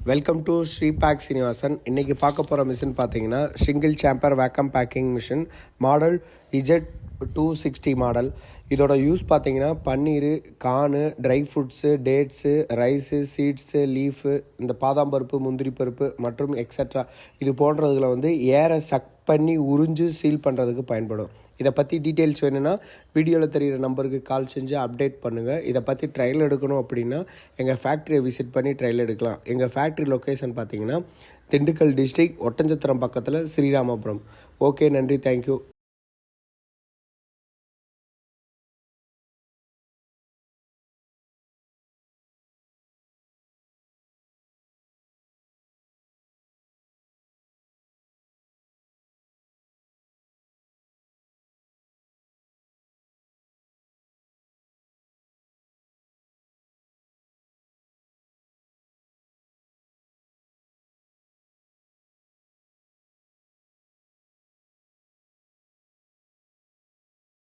Welcome to ஸ்ரீபேக் Srinivasan. இன்றைக்கி பார்க்க போகிற மிஷின் பார்த்தீங்கன்னா single chamber vacuum packing machine model Z260 model. இதோட யூஸ் பார்த்தீங்கன்னா paneer, corn, dry fruits, dates, rice, seeds, leaf, இந்த பாதாம் பருப்பு, முந்திரி பருப்பு மற்றும் எக்ஸட்ரா இது போன்றதுல ஏரை சக் பண்ணி உறிஞ்சு சீல் பண்ணுறதுக்கு பயன்படும். இதை பற்றி டீட்டெயில்ஸ் வேணும்னா வீடியோவில் தெரிகிற நம்பருக்கு கால் செஞ்சு அப்டேட் பண்ணுங்கள். இதை பற்றி ட்ரையல் எடுக்கணும் அப்படின்னா எங்கள் ஃபேக்ட்ரியை விசிட் பண்ணி ட்ரையல் எடுக்கலாம். எங்கள் ஃபேக்ட்ரி லொக்கேஷன் பார்த்தீங்கன்னா திண்டுக்கல் டிஸ்ட்ரிக்ட் ஒட்டஞ்சத்திரம் பக்கத்தில் ஸ்ரீராமபுரம். ஓகே, நன்றி, தேங்க்யூ.